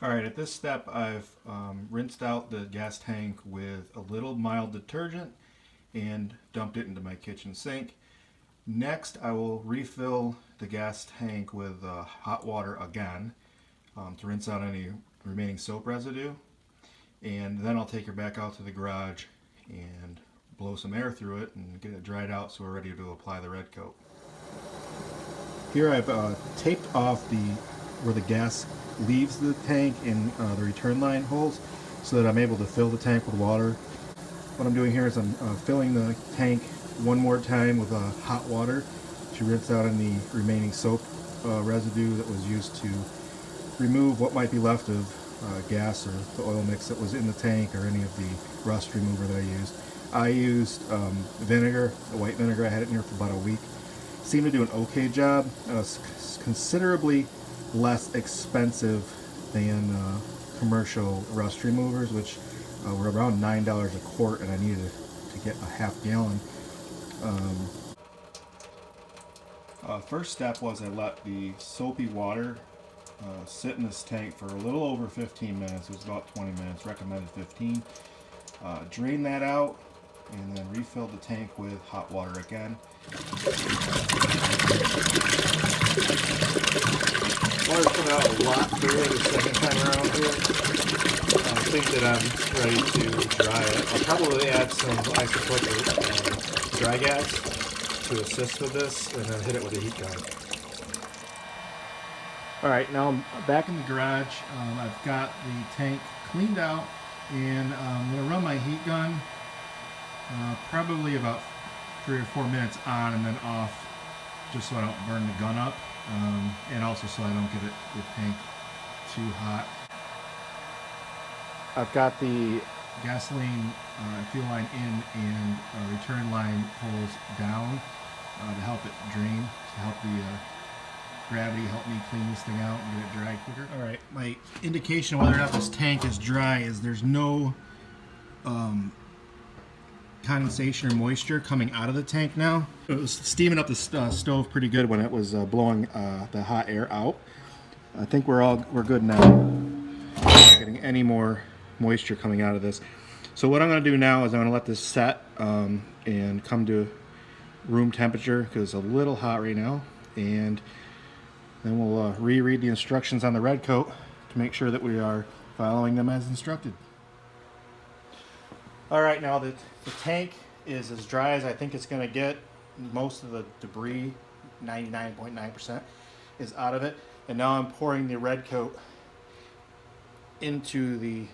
Alright, at this step I've rinsed out the gas tank with a little mild detergent and dumped it into my kitchen sink. Next I will refill the gas tank with hot water again to rinse out any remaining soap residue, and then I'll take her back out to the garage and blow some air through it and get it dried out so we're ready to apply the red coat. Here I've taped off where the gas leaves the tank and the return line holes so that I'm able to fill the tank with water. What I'm doing here is I'm filling the tank one more time with hot water to rinse out any remaining soap residue that was used to remove what might be left of gas or the oil mix that was in the tank or any of the rust remover that I used vinegar, white vinegar. I had it in here for about a week. Seemed to do an okay job. It's considerably less expensive than commercial rust removers, which were around $9 a quart, and I needed to get a half gallon. First step was I let the soapy water sit in this tank for a little over 15 minutes. It was about 20 minutes, recommended 15. Drain that out and then refill the tank with hot water again. Water's come out a lot clearer the second time around here. I think that I'm ready to dry it. I'll probably add some isopropyl dry gas to assist with this and then hit it with a heat gun. Alright, now I'm back in the garage. I've got the tank cleaned out and I'm going to run my heat gun probably about 3 or 4 minutes on and then off, just so I don't burn the gun up, and also so I don't get the tank too hot. I've got the gasoline fuel line in and return line holes down to help it drain, to help the gravity help me clean this thing out and get it dry quicker. Alright, my indication of whether or not this tank is dry is there's no condensation or moisture coming out of the tank now. It was steaming up the stove pretty good when it was blowing the hot air out. I think we're good now. Not getting any more moisture coming out of this. So what I'm going to do now is I'm going to let this set and come to room temperature because it's a little hot right now, and then we'll reread the instructions on the red coat to make sure that we are following them as instructed. Alright, now the tank is as dry as I think it's going to get. Most of the debris, 99.9%, is out of it. And now I'm pouring the red coat into the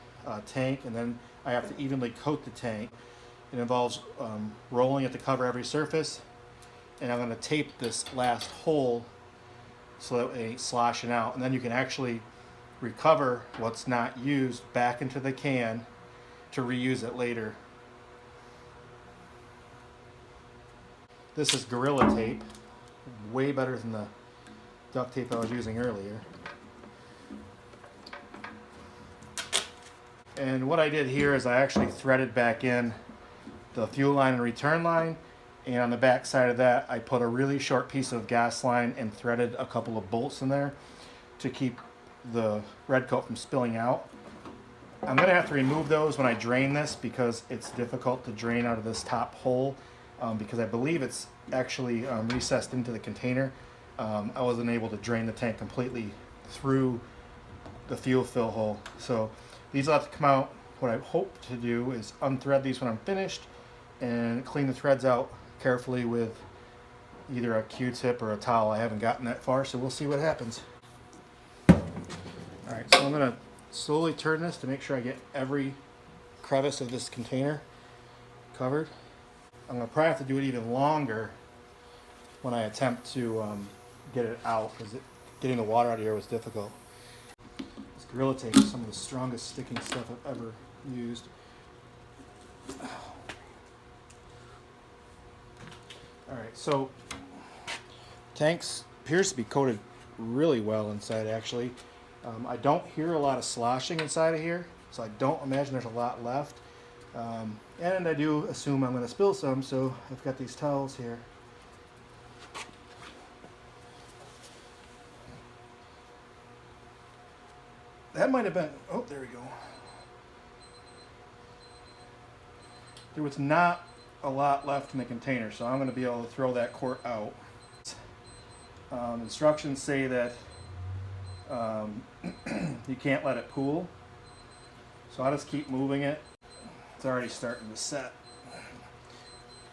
tank, and then I have to evenly coat the tank. It involves rolling it to cover every surface, and I'm going to tape this last hole so that it ain't sloshing out. And then you can actually recover what's not used back into the can to reuse it later. This is Gorilla Tape, way better than the duct tape I was using earlier. And what I did here is I actually threaded back in the fuel line and return line, and on the back side of that I put a really short piece of gas line and threaded a couple of bolts in there to keep the red coat from spilling out. I'm going to have to remove those when I drain this because it's difficult to drain out of this top hole because I believe it's actually recessed into the container. I wasn't able to drain the tank completely through the fuel fill hole. So these will have to come out. What I hope to do is unthread these when I'm finished and clean the threads out carefully with either a Q-tip or a towel. I haven't gotten that far, so we'll see what happens. Alright, so I'm going to slowly turn this to make sure I get every crevice of this container covered. I'm going to probably have to do it even longer when I attempt to get it out because getting the water out of here was difficult. This Gorilla Tape is some of the strongest sticking stuff I've ever used. Alright, so tanks appears to be coated really well inside actually. I don't hear a lot of sloshing inside of here, so I don't imagine there's a lot left. And I do assume I'm going to spill some, so I've got these towels here. that might have been, oh, there we go. There was not a lot left in the container, so I'm going to be able to throw that quart out. Instructions say that you can't let it pool, so I'll just keep moving it. It's already starting to set.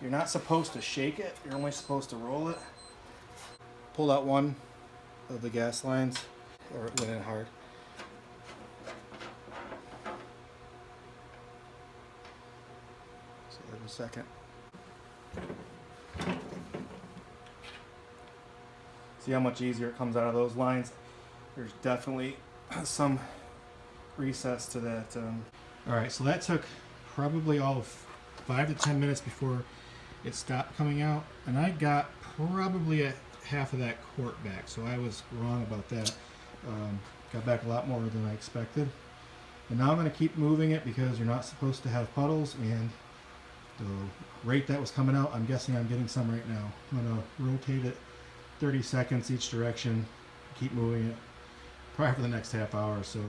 You're not supposed to shake it, you're only supposed to roll it. Pulled out one of the gas lines, or it went in hard. So there's a second. See how much easier it comes out of those lines? There's definitely some recess to that. Alright, so that took probably all of 5 to 10 minutes before it stopped coming out, and I got probably a half of that quart back, so I was wrong about that. Got back a lot more than I expected. And now I'm going to keep moving it because you're not supposed to have puddles, and the rate that was coming out, I'm guessing I'm getting some right now. I'm going to rotate it 30 seconds each direction, keep moving it, probably for the next half hour or so.